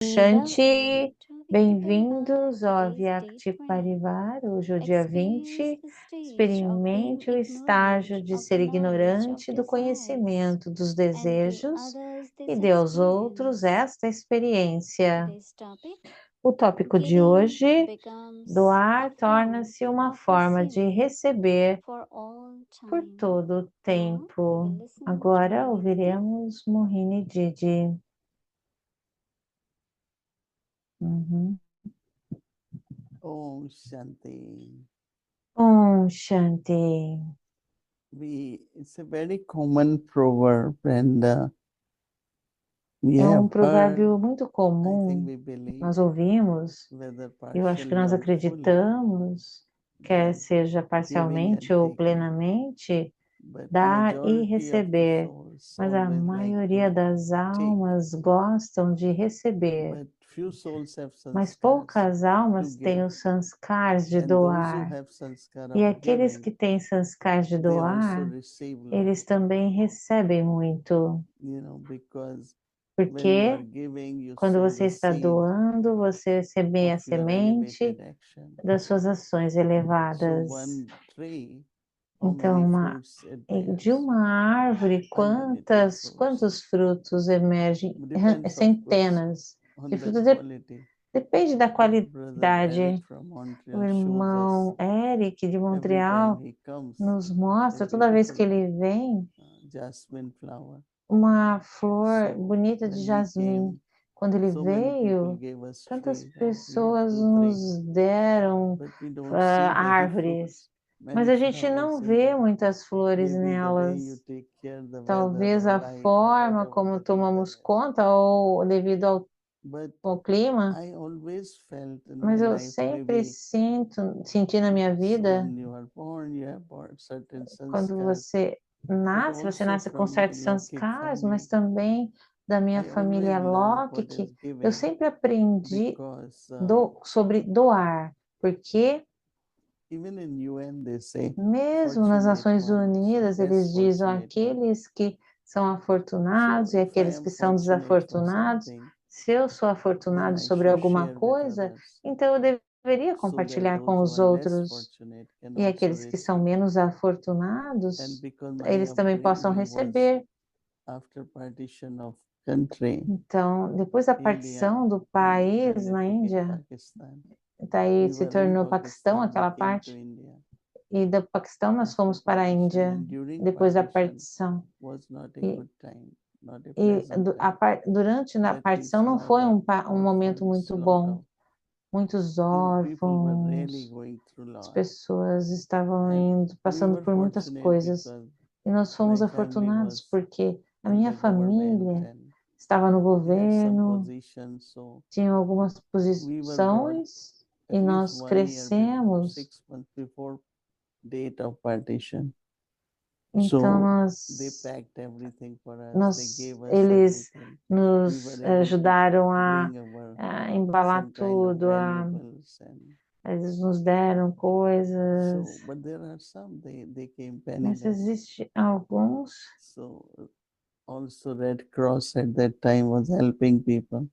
Shanti, bem-vindos ao Avyakti Parivar. Hoje é o dia 20. Experimente o estágio de ser ignorante do conhecimento dos desejos e dê aos outros esta experiência. O tópico de hoje, doar torna-se uma forma de receber por todo o tempo. Agora ouviremos Mohini Didi. Om Shanti. Om Shanti. It's a very common proverb, and we É have um provérbio muito I think comum. we believe, Nós ouvimos, whether eu acho que partially nós or fully, acreditamos, quer that seja giving parcialmente and ou taking, plenamente, but dar e majority of the receber. souls Mas a always like maioria to das take, almas gostam de receber. but few souls have Mas sanskars poucas to almas têm give, os sanskars de and those who doar. have sanskar E of aqueles giving, que têm sanskars de they also doar, receive lot, eles também recebem muito. because when you are Porque giving, you quando sow você the está seed doando, você semeia a of your semente elevated action. das suas ações So elevadas. one tree, how Então, many fruits it de bears? uma árvore, Unlimited fruits. quantos frutos emergem? Depends, of course, Centenas de on the frutos. quality. Depende da Brother Eric qualidade. from O Montreal shows us irmão Eric de every time Montreal he comes nos a mostra, toda vez que beautiful ele vem, jasmine flower. uma flor So bonita de when he jasmim. came, Quando ele so many people veio, gave us tantas tree, right? We have pessoas 2, 3, nos deram but we don't see many árvores, fruits, mas many a gente não flowers in vê them. muitas flores Maybe the way you nelas. take care the weather Talvez or a light or forma whatever como the reason tomamos is. conta ou devido But ao clima, I always felt in my mas eu life, sempre maybe senti na minha so vida, when you are born, you have certain quando sanskars, but você also nasce com from the certos Lokik sanskars, mas family. também da minha I always família learned Locke, what is que eu giving sempre aprendi because sobre doar, porque even in UN they say mesmo nas fortunate Nações ones or Unidas, less eles dizem fortunate ones. aqueles que são So afortunados e if I aqueles am que são fortunate for desafortunados. something, Se eu sou then afortunado I sobre should alguma share with coisa, others então eu deveria so that compartilhar com those who os are less outros. fortunate can E also aqueles que são receive. menos And afortunados, because my eles também possam upbringing was receber. after partition of country, Então, depois da India, partição do then país it na became Índia, Pakistan. daí We se were in tornou Paquistão, Pakistan, we aquela came to parte, India e do Paquistão nós after fomos para a partition, Índia, and during depois da partition partição. was not a E good time, not a pleasant time. durante a Relatives partição não lot foi of um momento orphans, muito lot bom. of, Muitos people were really órfãos, going through as lot. pessoas estavam And we passando were por muitas fortunate coisas. because E nós fomos my family afortunados was porque a in minha the government família and estava no they had some governo, position, so tinha algumas we were brought posições at e least nós 1 year before, crescemos. 6 months before date of partition. Então So they packed everything for us. They gave us eles everything. We nos were able to ajudaram bring our a embalar some kind of tudo, valuables and eles nos deram coisas, so. But there are some they came mas penniless. existe alguns. So also Red Cross at that time was helping people.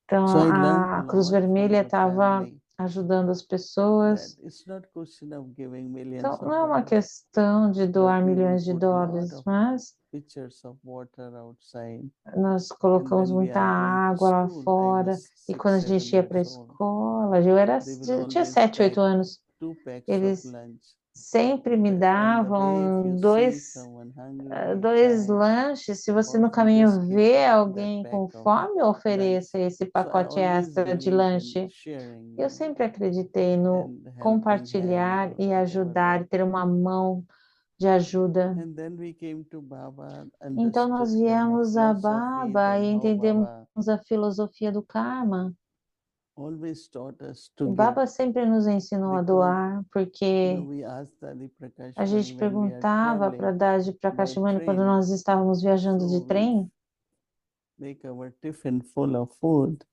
So Então I learned a a Cruz lot from Vermelha the estava family ajudando as that pessoas. it's not question of giving Então millions não of é uma dollars, questão de but doar we will milhões de put lot dólares, of mas pitchers of water outside. nós And colocamos when we muita are going to água lá school, I fora. was E quando a 6, 7 gente ia para a years old. escola, They will tinha always 7, 8 pack anos, 2 packs of eles lunch. sempre me That on the way, if you davam see someone hungry, dois chai, lanches. Se você or no if you just caminho keep vê that alguém pack com of fome, lunch. ofereça esse So I pacote always extra de believed in lanche. sharing, Eu sempre acreditei no and helping hand compartilhar or e whatever. ajudar, e ter uma mão de ajuda. And then we came to Baba, Então understood nós the viemos a philosophy, Baba then e how entendemos Baba a filosofia do karma. always taught us E to give. Baba sempre nos ensinou a Because doar, porque we asked Adi Prakash a Mani gente when we are perguntava para traveling Dadi by Prakashimani quando train, nós estávamos viajando de so we trem. make our tiffin full of food.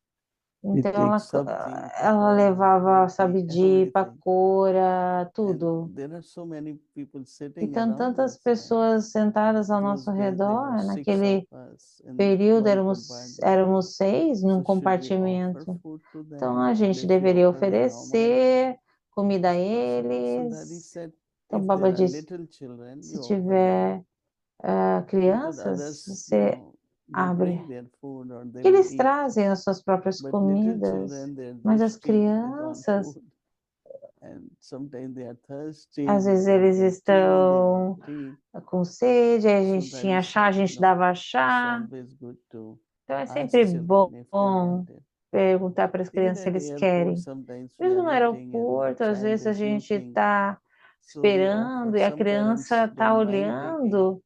Então takes sabji, ela pakora, levava roti, sabidi, everything. pakora, And tudo. there are so many people E sitting tem around tantas us. pessoas sentadas ao Those nosso days there were redor. 6 of Naquele us in período one compartment. éramos 6 num So should we offer compartimento. food to Então them? a gente They should deveria offer them how much? oferecer comida a So Daddy eles. said, Então if Baba there are disse, little children, se you offer them. tiver Because crianças, others, você they abre. bring their food or they Que will eles eat. trazem as suas próprias But little comidas, children, mas they're as thirsty, they want crianças, food. And sometimes they are thirsty, às vezes they eles get tea, they want estão tea. com sede, aí a So gente Daddy tinha chá, a said, gente dava it's chá. always good to Então é ask sempre children if they bom want it. perguntar para as Even crianças se at eles the airport, querem. sometimes we Mesmo are no eating and the aeroporto, às child vezes a is gente looking. está So we offer. esperando e a Some criança parents está don't mind taking olhando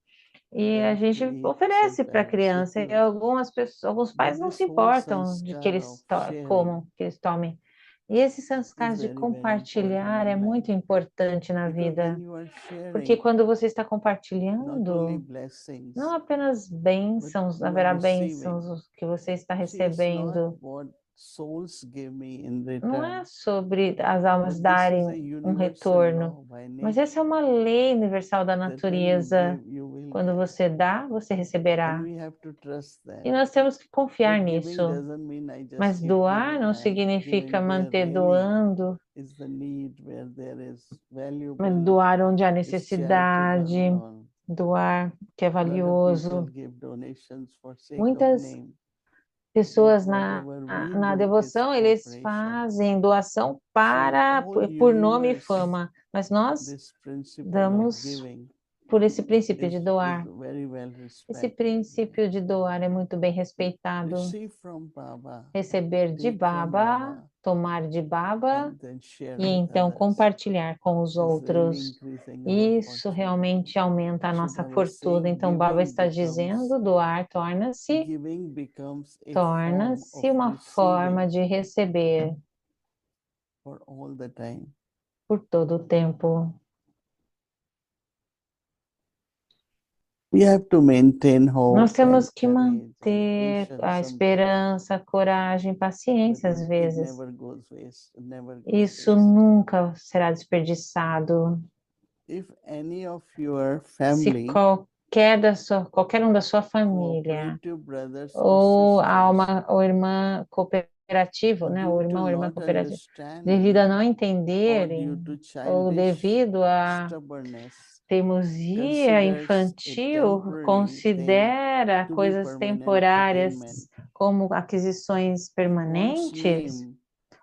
e a them to gente eat. oferece Some para a parents criança. E refuse. algumas pessoas, alguns pais But não this se whole importam de que sanskar eles of sharing comam, que eles tomem. E esse is sanskar de very, very important compartilhar é in life. muito importante na Because when vida, you are porque sharing, quando você está not only compartilhando, não blessings, apenas but bênçãos, you are haverá receiving. bênçãos que você está See, it's not recebendo. what souls give me in Não é return, sobre as almas but this is a darem um universal retorno, law by mas essa é nature uma lei universal da that when you natureza. give, you will Quando get. você dá, você And receberá. we have to trust that. E nós temos que confiar But giving nisso. doesn't mean I just Mas keep doar giving. não I'm significa giving where manter really doando, is the need, where there is mas valuable, doar onde há is charitable, necessidade, doar que é a lot of people valioso. give donations for sake of Muitas name. But pessoas whatever we na do is devoção, eles cooperation. fazem doação So whole por nome e universe, fama, mas nós this principle of damos giving por esse princípio de is doar. very well Esse respected. princípio de doar é muito bem respeitado. Receive from Baba, Receber de take from Baba, Baba, tomar de Baba and then share e with então others compartilhar com os is really outros. increasing our Isso fortune. realmente aumenta a So nossa Baba is fortuna. saying Então, Baba está dizendo, doar giving becomes a form of torna-se uma forma receiving de receber for all the time. por todo o tempo. We have to maintain Nós hope and temos que courage and manter patience a sometimes, esperança, a coragem, but paciência às it vezes. never goes waste. It never goes Isso waste. nunca será desperdiçado. If any of your Se family, qualquer um da sua família, cooperative brothers or ou sisters, alma ou irmã cooperativo, né, due to ou irmã not cooperativa, devido understanding a não or due entenderem, to ou childish devido a stubbornness, teimosia considers a infantil, temporary thing considera to be coisas permanent temporárias attainment, como aquisições wants permanentes, name,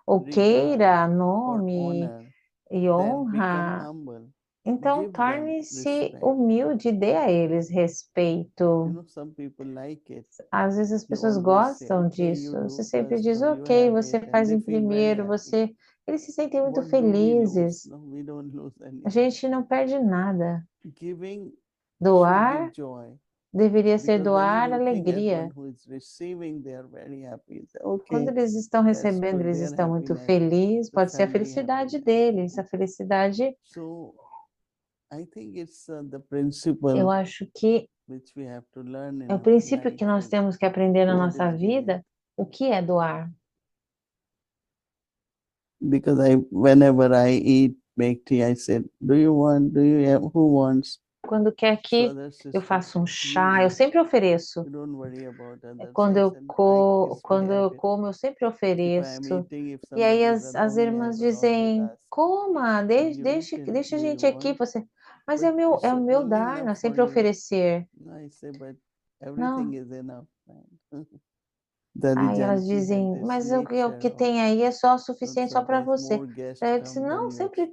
ou regard, queira or nome honor, e then become honra, humble. então Give them torne-se respect. humilde, dê a eles respeito. Some people like it. Às vezes as You pessoas always say, gostam okay, you disso. Você do sempre first, diz, so you ok, have você it, and faz they em feel very primeiro, happy. eles se sentem muito What do we lose? felizes. No, we don't lose A anything. gente não perde nada. Giving should give Doar joy. deveria ser Because when doar you're looking at one alegria. who is receiving, they are very happy. Say, Quando okay, eles estão that's recebendo, good. eles Their estão muito happiness, felizes. the Pode ser a family felicidade happiness. deles. A felicidade, So I think it's the eu principle acho que which we have to learn é in o our princípio life que nós is temos que aprender na what nossa is giving. vida. O que é doar? Because whenever I eat baked tea, I said, do you want, do you have, who wants? Quando quer So que other eu sisters faça um said, chá, eu you sempre ofereço. don't worry about others. Quando I eu, said, I, it's my quando eu habit. como, eu sempre If I am ofereço. eating, if E aí somebody is as around me, I irmãs will always dizem, ask, coma, have you eaten? deixa a Do you gente aqui. want? Você, mas But é it's o meu only dar, não enough é for sempre you. oferecer. I say, but Não. everything is enough. Daddy Aí elas Janki had dizem, this mas o nature que of tem aí é só o suficiente só para sometimes você. more guests Daí eu disse, come than não, you expect.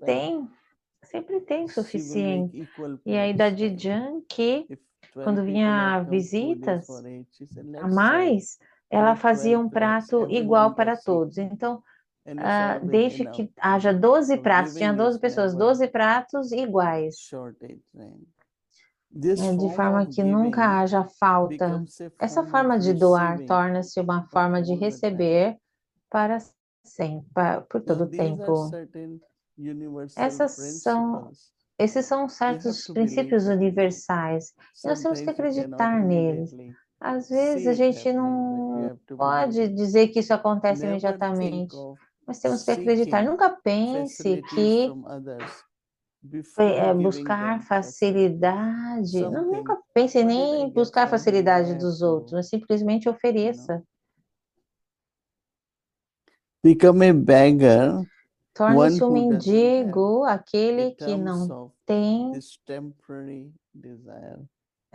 sempre tem She will make suficiente. equal E aí da plates. Like Dijan, que if 12 quando people have vinha come, food is visitas for 8. She said, a let's share. mais, ela Make fazia 12 um plates. prato Everyone igual para gets todos. equal. Então, And it's always desde enough. que haja 12 So pratos, tinha giving 12 is pessoas, never 12 pratos iguais, shortage. Right? This de form forma of que nunca giving haja falta. becomes a Essa form of forma de doar receiving torna-se uma for forma de all the time. receber para sempre, por Now, todo o these are tempo. certain universal Essas são, principles. esses são You have certos to believe princípios them. universais e nós temos que Sometimes you cannot acreditar neles. immediately. Às vezes see a it gente happening, but you não have to pode believe it. dizer que isso acontece Never think imediatamente, of mas temos que acreditar. seeking Nunca pense facilities que from others before giving buscar them facilities. facilidade, Something, nunca pense what did nem I em get buscar a from him? I facilidade have dos outros, to, mas simplesmente you know, ofereça. become a beggar, one Torne-se um who doesn't have mendigo, in aquele que terms of this temporary desire.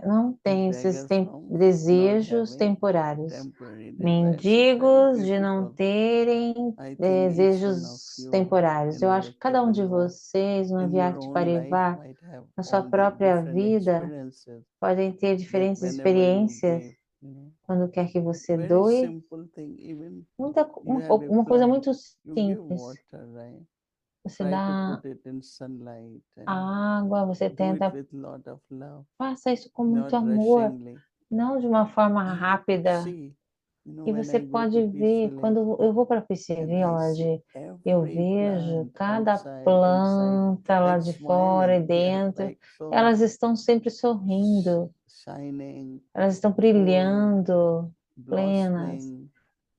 não He tem esses beggars from not desejos having temporários. temporary desires. It's very Mendigos de não beautiful. terem I think each one of desejos you temporários. in Eu acho que Avyakta cada um de Parivar, vocês no in your Avyakti own life Parivar, might have na sua all the própria different vida, experiences podem ter that diferentes whenever you experiências give, you know, quando quer que você very doe. simple thing, even you Uma, have a uma coisa plant, muito you give simples. water, right? Você Try to dá put it in sunlight and água, você do it tenta, with lot of love, faça isso com muito not amor, rushingly. não de uma forma And you could rápida. see, you know, E when você I go to pode Peace ver, Village quando eu vou para Peace and I see Village, eu every vejo plant cada outside, inside, planta lá like de fora e smiling, they are dentro, like so elas estão sempre sorrindo, shining, elas estão full, brilhando, plenas, blossoming.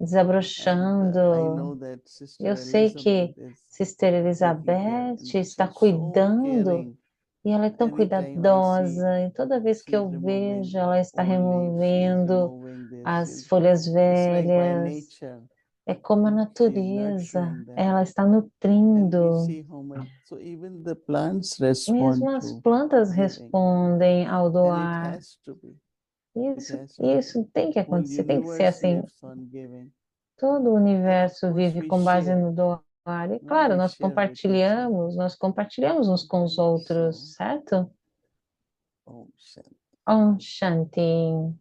And I desabrochando. know that Eu Sister sei Elizabeth que is Sister taking care Elizabeth and está she's so cuidando caring. e ela é tão Anytime I see cuidadosa, e toda vez que she's eu removing vejo, ela está old leaves, she's removendo removing this, as she's, folhas it's like by velhas. nature, É como a she's natureza, nurturing them. ela está And we nutrindo. see how much, so even the plants Mesmo respond as to plantas giving. respondem ao And it doar. has to be, it Isso, has to be. isso tem que Whole acontecer, tem que ser universe assim. lives on giving. Todo o And of universo course vive we com base share, no doar. E no? claro, We share with each other. nós compartilhamos uns com os Okay, outros, so, certo? Om Shanti. Om Shanti.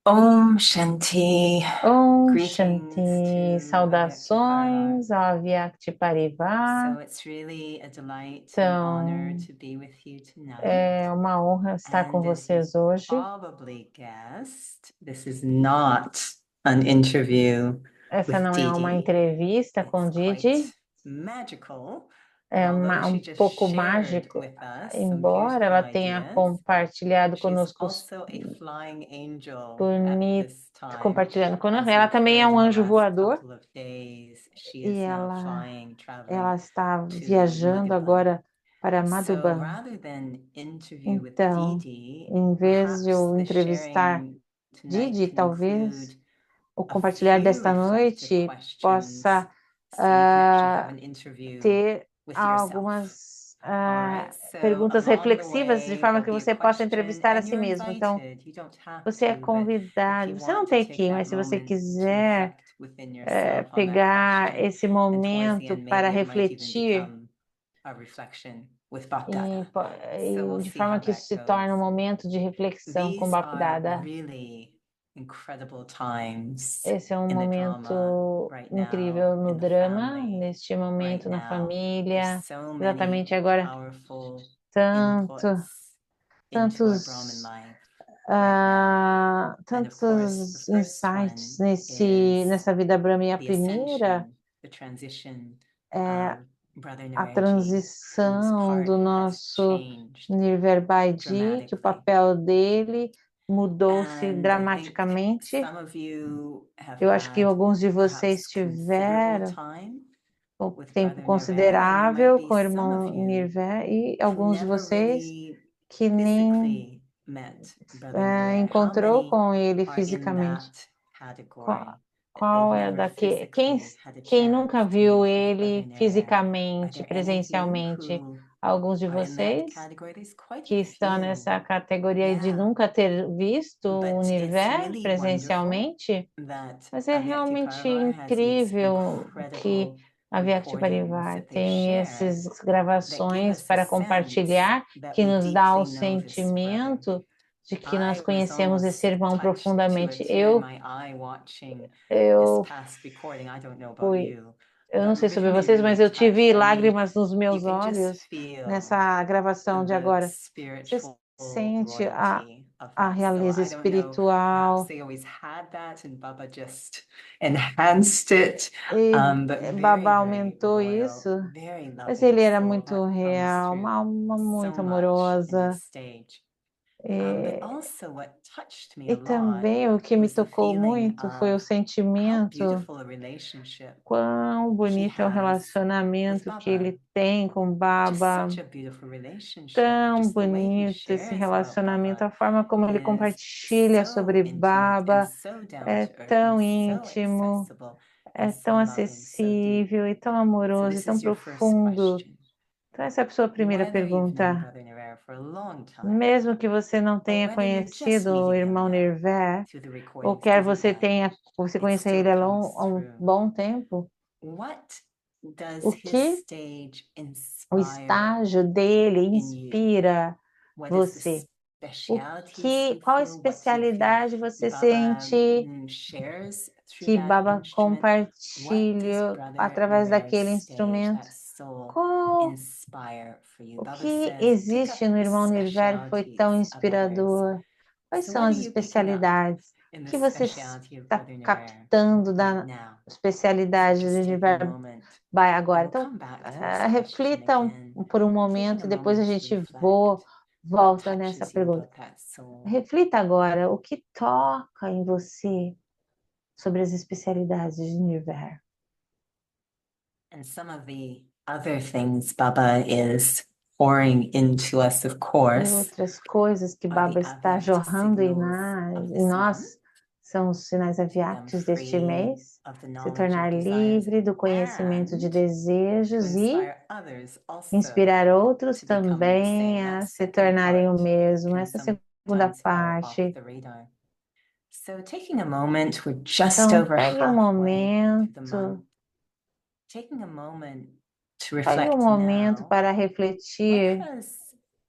Om Shanti. Om Greetings Shanti. to Avyakti Parivar. Saudações ao Avyakti Parivar. So it's really a delight and honor Então, to be with you tonight. é uma honra estar com And as you vocês hoje. probably guessed, this is not an interview Essa with não é uma Didi. entrevista com It's quite Didi, magical. é Although she um just pouco shared mágico, with us some embora beautiful ela tenha ideas, compartilhado she's conosco also a flying angel at boni- this time. compartilhando conosco. As Ela we've também é heard um in the anjo last voador couple of days, she e is now flying, ela traveling está to viajando Madhuban. agora para So Madhuban. rather than interview with Então, Didi, em vez de perhaps eu the entrevistar sharing tonight Didi, can talvez include o a compartilhar few desta reflective noite questions possa so you can actually have ah, an interview ter with yourself. algumas All right, so perguntas along the reflexivas de way, forma there'll que be a você possa question, entrevistar a and si you're mesmo. Então, invited. You don't have você é to, but if convidado. you Você não want to tem que take ir, that mas se você moment to quiser reflect within yourself on that pegar question, esse and towards the momento end, para maybe it might even refletir become a reflection with e, Bhakdada. po- So we'll de see forma how que isso that se torne um goes. momento de reflexão com These are Bapdada. really incredible times Esse é um in the drama momento right incrível now no in the drama, family. neste momento Right na now, família. there's so many Exatamente agora, powerful tanto, inputs into our Brahmin tantos, life right now. And of course, the tantos first insights one is nessa vida Brahma. E a the primeira ascension, the transition é of Brother a Narenji, whose transição part do has nosso changed Nirverbaidi, que o dramatically. papel dele mudou-se And I think dramaticamente. some of you have Eu acho que had alguns de vocês perhaps considerable tiveram time um with tempo Brother Nirve, and there might considerável be com o some irmão of you Nirvé e who alguns de never vocês really que nem physically met Brother Nirve. How encontrou many com ele are in fisicamente. that category? Qual, That they've qual é never daqui? physically had a Quem chance nunca to viu meet with Brother ele Nirve? Are fisicamente, there any of you presencialmente? who Alguns de are in that vocês category? There's quite que a estão few. nessa categoria de Yeah. nunca ter visto o But it's Nirvé really wonderful presencialmente, that mas é Avyakti realmente Parivar has these incrível que incredible a Vyakti recordings Parivar that they've tem shared essas that give gravações us a para sense compartilhar, that que we nos dá o deeply know this brother. sentimento de que nós I was conhecemos esse almost irmão touched to a profundamente. tear in my eye watching this Eu past recording. I don't know about fui, you, eu não but sei sobre really, vocês, really mas eu tive touched. I mean, lágrimas nos you meus can just olhos feel nessa gravação de the agora. Você spiritual sente royalty a that. So realeza I don't know, perhaps espiritual. they always had that and Baba just enhanced it. E But very, Baba very aumentou royal, isso, very mas loving. ele era So muito that comes real, through uma alma so muito much in amorosa. his stage. But E, also what touched me a e lot também o que me was the tocou feeling muito foi o of how sentimento, beautiful a relationship quão bonito é o has with relacionamento que Baba. ele tem com Just Baba. such a beautiful relationship. Tão Just the way he bonito esse shares about relacionamento, Baba a forma como ele is compartilha so sobre intimate and Baba so down é to earth tão and so íntimo, accessible é and so tão loving, so deep. acessível e tão So amoroso e this tão is your first profundo. question. Então, essa é a sua primeira Whether you've known pergunta. Brother Nirvana for a long time, Mesmo que você não or tenha whether you're just conhecido o meeting him irmão now Nirvé, through the ou recordings quer that você you've done, você it conheça still ele há comes um through. bom tempo, What does o his que stage o inspire estágio dele in you? inspira What is the você? specialities you Qual feel? What you feel especialidade você Baba sente shares through que that Baba instrument? What does compartilha Brother através daquele Nirvana's stage, instrumento? that soul, Qual inspire for you? o Baba que says, pick up existe no the irmão Nirvana que foi tão specialities of others. inspirador? Quais So são what as are you picking up especialidades in the que você speciality of está Brother Nirvana captando right da now? So especialidade just de take a Nirvana moment, Vai and agora? we'll Então, come back to this question reflita again. por um Taking momento a e depois a moment to gente reflect. What volta nessa touches you pergunta. about that soul? Reflita agora o que toca em você sobre as especialidades de Nirvana. And some of the other things Baba is pouring into us, of E course, outras coisas que are Baba the está Avyakta jorrando signals of em this month. nós são os sinais To them aviácticos deste free mês, of the se knowledge tornar of desires livre do conhecimento de and to desejos e inspire others also inspirar outros to become the também same. a That se second tornarem o part mesmo. can Essa segunda sometimes fall off parte. the radar. So taking a moment, we're just Então, over pegue um halfway through the momento, month. Taking a moment to pegue um reflect momento now, para what refletir has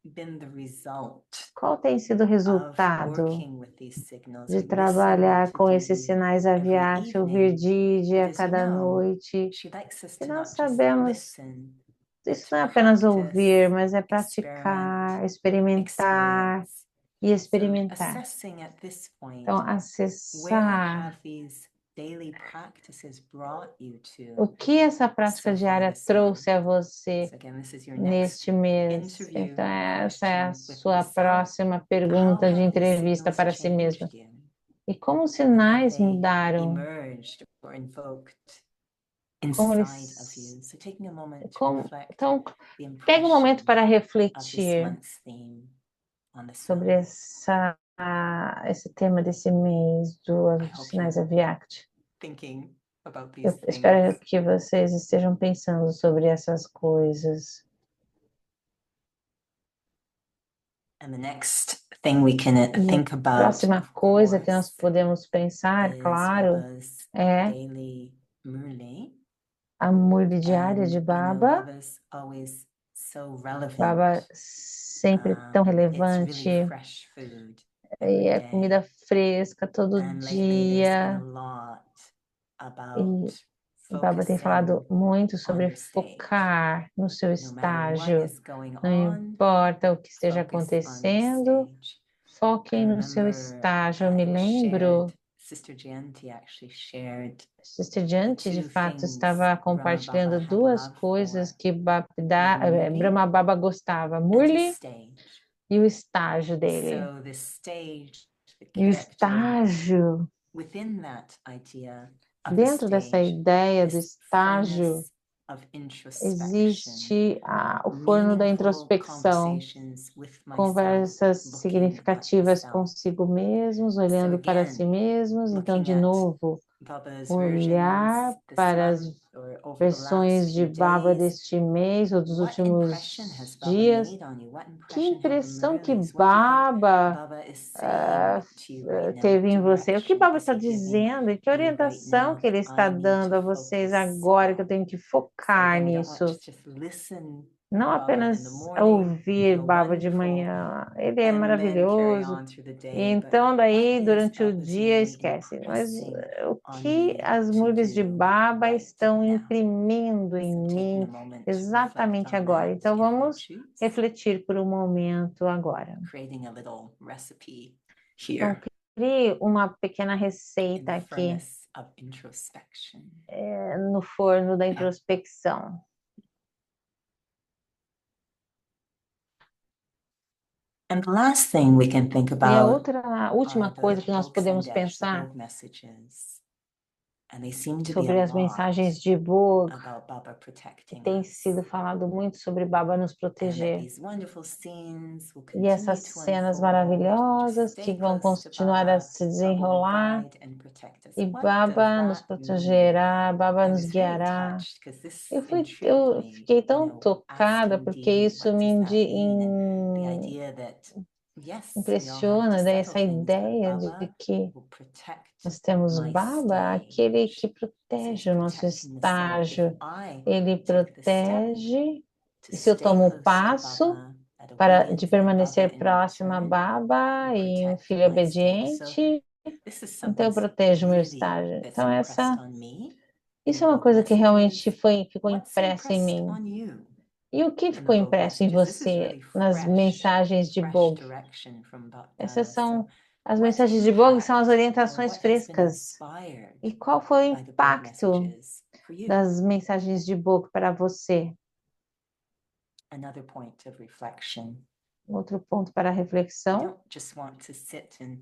been the result qual tem sido o of resultado working with these signals? de We trabalhar listen to com esses Didi sinais every aviáticos, ouvir evening Didi a because cada noite. she likes us E to nós not just sabemos, listen, but isso to não é apenas practice, ouvir, mas é experiment, praticar, experimentar experience. e So experimentar. assessing at this point, Então, where acessar have these daily practices brought you o to que essa prática so far diária this month? trouxe a você So again, this is your neste next mês. interview Então, essa é a question with sua yourself. próxima How pergunta de have these entrevista signals para si mesma. changed you? E como os And have sinais they mudaram? emerged or invoked Como inside of eles. you? So taking a moment to Como, reflect então, the pegue um momento impression para of this refletir month's theme on the sobre soul. esse tema desse mês I dos hope sinais you're Aviact. thinking about Eu these espero things. que vocês estejam pensando sobre essas coisas. And the next thing we can E think a about, próxima of coisa que nós course, podemos pensar, is claro, Baba's é daily murli. a murli diária de And Baba. Baba's always so relevant. Baba sempre tão It's really relevante. fresh food E every é day. comida fresca todo And lately there's been a dia. lot E about Baba tem falado focusing muito on sobre your stage. focar no seu No matter what estágio. is going Não on, importa o que esteja focus on your acontecendo, stage. I foquem no seu remember estágio. Eu me lembro, Sister Jayanti actually shared Sister Diante, de two fato, things estava Brahma compartilhando Baba had duas love coisas for, que Murli Brahma Baba gostava, and his Murli stage. e o estágio dele. So the stage, the E o character estágio, within that idea of the dentro dessa stage, ideia do this estágio, furnace of introspection, existe o forno da meaningful introspecção, conversations with myself, conversas looking at significativas the self. consigo mesmos, So olhando para si again, mesmos. Então, looking de at novo, Baba's olhar versions this para as month or over the versões last de few Baba days. deste mês ou dos What impression has últimos Baba dias. made on you? What Que impression have the impressão que Murlis? What do you think Baba Baba is saying to you right now? teve What em você? O que direction Baba is está he giving dizendo? E que you right orientação now que ele that está I need dando to a vocês focus agora que eu on? tenho que So focar again, we don't want nisso? to just listen Não to Baba in the apenas morning. ouvir Feel Baba de wonderful manhã, ele é and then carry maravilhoso. on through the E day. But então, daí, what is durante o Baba's dia, Murli esquece. Mas impressing o on que me as to múrvias de do Baba right estão now? imprimindo em So taking a mim moment to reflect exatamente on agora? that, Então, if you vamos choose, refletir por um momento agora. creating a little recipe Então, here crie uma pequena in receita the aqui furnace of introspection. no forno da introspecção. And the last thing we can think E a about última are coisa the que nós books and podemos the pensar Book messages. And they seem to be sobre a as lot mensagens de Bog, about Baba que protecting tem us. sido falado muito sobre Baba nos And that proteger. these wonderful scenes will E continue essas to cenas unfold. maravilhosas Just que stay vão close to continuar a Baba. se Baba will desenrolar guide and protect us. e What Baba does nos that mean? protegerá, Baba I nos was very guiará. touched because this Eu intrigued me, fiquei you tão know, tocada asking porque Dee, isso what me does that mean? And the in- idea that, yes, we all have to impressiona, settle essa things, but ideia de Baba que will protect nós temos my Baba, stage. aquele que So protege he's o nosso protecting the soul. If estágio. I Ele take the step protege. to E se eu stay tomo o close to passo Baba, that de obedience and permanecer Baba in próxima a return Baba will e um protect filho my stage. So obediente, this is então eu something protejo o meu really estágio. that's Então impressed on me in isso the é uma Book coisa que realmente messages. ficou What's impresso em impressed mim. on you E o que in the ficou Book impresso em messages? This is você really nas mensagens de fresh Bog? direction from Essas Bhakta. são So as what mensagens de Bog, são as impact or orientações what has been frescas. inspired E qual foi o by the Book impacto messages for you? das mensagens de Bog para você? Another point of reflection. Outro ponto para We reflexão. don't just want to sit and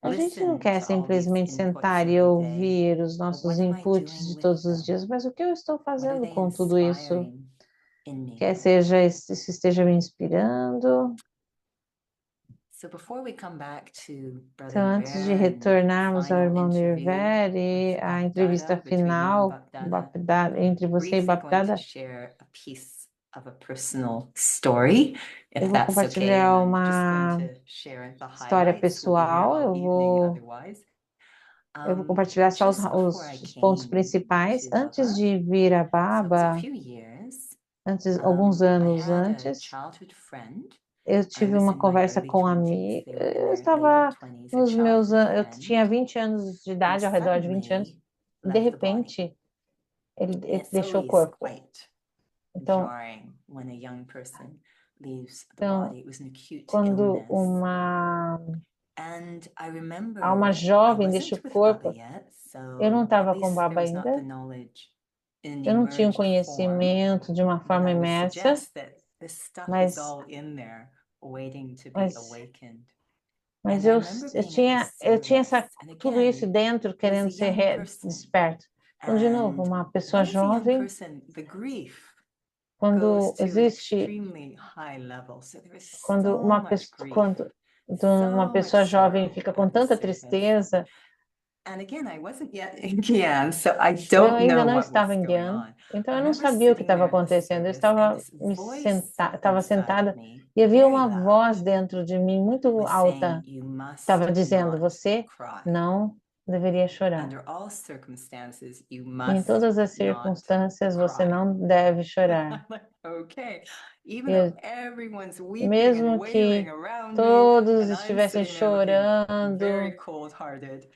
A gente não listen quer to all these simplesmente inputs sentar e every day, ouvir os but nossos what am I inputs doing de with todos os them? dias, mas o que eu estou What are fazendo they com tudo isso? inspiring in me? Quer seja isso esteja me inspirando. So before we come back to Brother Então, antes de Nirver and the retornarmos ao final irmão interview Nirver e with a entrevista Bapdada, between you and final Bapdada, entre você e briefly going to Bapdada, share a piece of a personal story, eu if vou that's okay, compartilhar and I'm just going uma to share the história highlights. We'll be here pessoal. all evening otherwise. Eu vou compartilhar só Just before I os pontos came principais. to Antes Baba, de vir a so it was a Baba, few years, alguns I anos had a antes, childhood friend. eu I tive was uma in my conversa early com um 20s, amigo. they were in Eu their estava later 20s, a nos meus childhood eu friend, tinha 20 anos de who idade, ao redor de 20 anos, suddenly e de left the body. repente ele And it's deixou o always corpo. quite Então, jarring when a young person leaves the então body. It was an acute quando illness. uma And I remember alma I jovem deixa wasn't o with Baba corpo, yet, eu não so at estava com least Baba there was not the ainda, knowledge in an eu não tinha um emerged form, conhecimento de uma but forma I would imersa, suggest that this stuff is mas, all in there waiting to be mas, awakened. mas And I remember being at the eu tinha service, and tudo isso again, dentro it was querendo a ser young person. desperto. Então, de novo, And uma when pessoa it's a young jovem, person, the grief goes quando to an existe, extremely high level. So there was quando so uma much pessoa, grief, uma so much pessoa jovem sorrow fica com at the tanta service. tristeza. And again, I wasn't yet in Gyan, so I Eu don't ainda know não what was estava em going Guiana, on. então I eu não remember sabia o que sitting estava there at the acontecendo. Eu service, and estava this voice estava inside sentada of me, e havia very uma loud, voz dentro de mim muito was alta, saying, "You must estava dizendo: not você cry. não deveria chorar. Under all circumstances, you Em must todas as not circunstâncias, você cry." não deve chorar. I'm like, okay, even Eu, though everyone's weeping and mesmo wailing que around me, todos and I'm estivessem sitting there looking very chorando cold-hearted,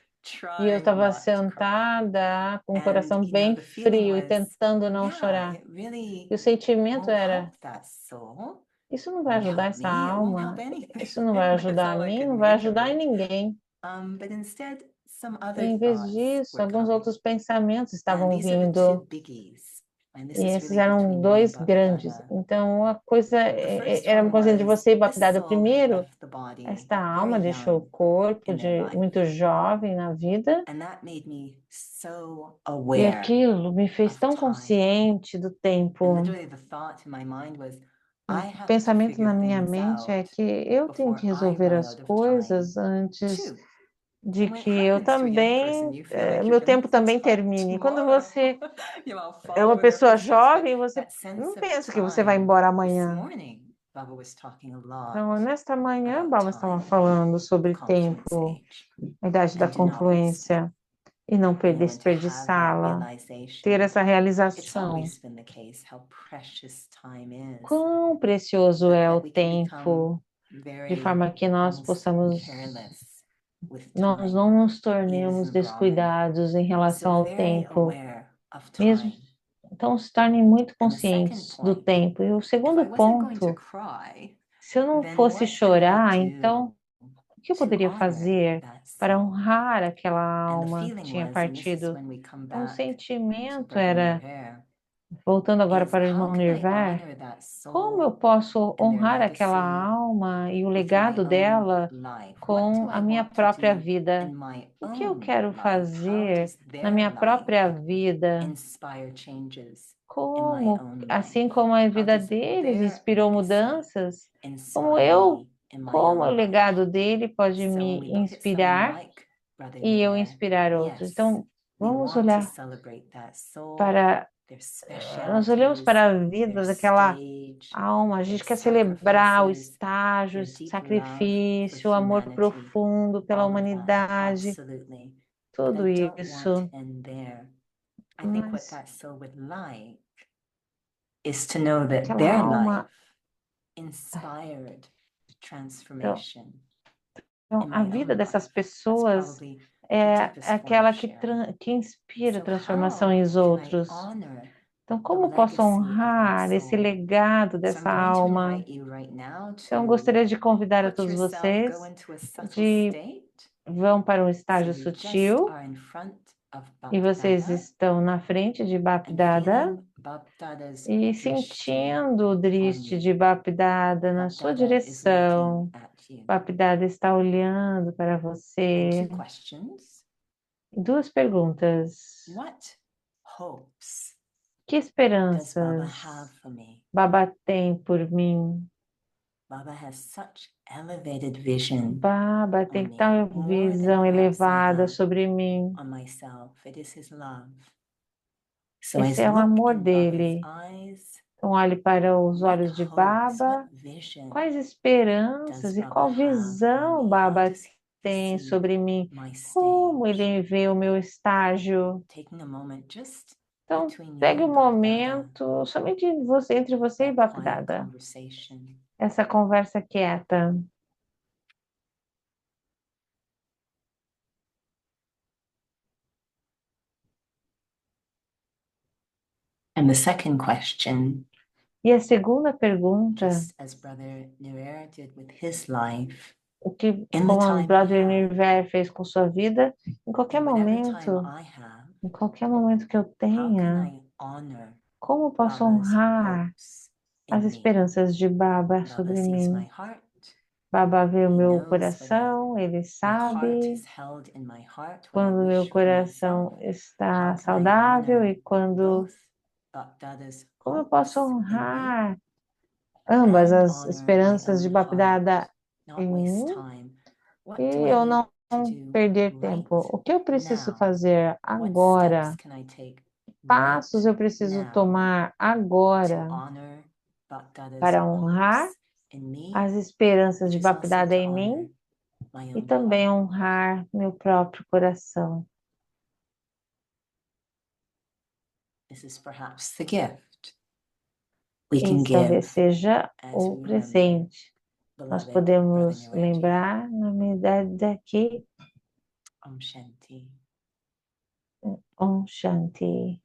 e eu trying estava not to cry. sentada com o And, coração you know, bem the feeling frio e was, tentando não yeah, chorar. it really E o sentimento won't era: help that soul, isso não vai won't ajudar help essa me, it won't help alma, anything. isso não vai That's ajudar a all I mim, could não vai make of ajudar em it. ninguém. But instead, some E other em vez thoughts disso, were alguns coming. outros pensamentos And estavam these are the two vindo. biggies. And this E is esses really eram between you and dois grandes. Bapdada. Então, a coisa The first era uma one coisa entre was, você e this Bapdada. soul had Primeiro, left the body esta very alma deixou o young corpo in their life. muito jovem na vida, And that made me so e aware aquilo me fez of tão time. consciente do And tempo. literally the thought in my mind was, O I have to pensamento na figure minha things mente é out que eu tenho before que I resolver run as out of coisas time antes too. de And when it que eu happens to a young person, também, you feel like you're meu gonna tempo have the também time termine. Quando tomorrow. você You know, I'll é uma follow in their pessoa footsteps, but jovem, você that sense não of pensa que você vai time. embora This amanhã. morning, Baba was talking a lot Então, nesta manhã, about Baba estava time, falando sobre confluence tempo, age, a idade da and do not waste it. confluência, e não You know, and to have that desperdiçá-la, ter realization. essa It's realização. always been the case how precious time is, Quão precioso é that o we can become tempo, de very forma que nós almost possamos, careless with nós time, não nos years tornemos of Brahman. descuidados em relação So ao very tempo, aware of mesmo. time. Então, se tornem muito And the second conscientes do point, tempo. E o if I segundo wasn't going to ponto, cry, se eu não then fosse what could I chorar, do então O que eu to poderia honor fazer that para soul. honrar aquela And the alma que feeling tinha was, and this is partido? when we come O back to sentimento Brother era, Nirvair, voltando agora is para o how irmão can I Nirvar, honor that como eu soul posso and their honrar aquela legacy alma e o with my legado own dela life? What com do a I minha want to própria do vida? in my O que eu own quero life? How fazer does na their minha life própria vida? inspire changes in my Como, own assim life? como a How vida does deles their inspirou legacy mudanças, como inspire me in my como o own life? legado dele pode So when me we look at someone inspirar like Brother e eu Nirvair, inspirar outros. yes, Então, we vamos want to olhar celebrate that soul, para, their nós olhamos specialties, para a their vida daquela stage, alma, a their gente quer celebrar o sacrifices, estágio, o their deep love for sacrifício, o amor humanity, profundo pela all of that, humanidade, absolutely. But tudo I don't want isso. to end there. I think what Mas that soul would like is to know that aquela their alma, life inspired então, transformation então, in a my vida own dessas life. That's pessoas probably the é deepest form aquela of sharing. que inspira So transformação how em can I outros. honor Então, the como posso legacy of that honrar esse soul? legado So I'm dessa going to alma? invite you right now Então, to gostaria de convidar a put todos yourself, go vocês into a subtle de state. vão para um So estágio you just sutil are in front of e vocês Bapdada estão na frente de and Bapdada feeling Bapdada's e drishti sentindo o on driste you. de Bapdada na sua Bapdada is looking direção. at you. Bapdada está olhando para And você. two questions. Duas perguntas. What hopes Que does Baba esperanças have for me? Baba tem por mim? Baba has such elevated vision Baba on tem me, tal more than visão perhaps I elevada have sobre mim. on myself. It is his love. So Esse as é o look amor in Baba's dele. eyes, Então, olhe para os what olhos de hopes, what Baba. vision Quais does esperanças e Baba qual have on visão me? How Baba does he tem see sobre mim? my Como stage? ele vê o meu estágio? Taking a moment just Então, between you pegue and um Bapdada, momento somente entre você e that quiet Bapdada. conversation. Essa conversa quieta. And the second question, E a segunda pergunta, just as Brother Nirvair did with his life, o que in the como o time Brother I have, Nirvair fez com sua vida, em qualquer and whatever time momento, I have, que eu how can tenha, I honor como posso Baba's honrar hopes as in me? esperanças de Baba Baba sobre sees my mim? heart. Baba vê o He meu knows whether coração, ele my heart sabe is held in my heart, what I quando meu wish for myself. coração está How can I saudável honor e quando, both Bapdada's como eu hopes posso in me honrar ambas and as honor my esperanças de own heart? Bapdada Not em waste mim time. e What do I eu need não to do perder right tempo? O que eu preciso now? fazer What steps agora? can I take Passos right eu preciso now tomar to agora honor Bapdada's para honrar hopes in me, as esperanças which de is also Bapdada to em honor mim my e own também heart? honrar meu próprio coração. This is perhaps the gift we can Esse talvez give seja as o we remember presente. Nós beloved Brother podemos Niraj. lembrar na medida daqui Om Shanti. Om Shanti.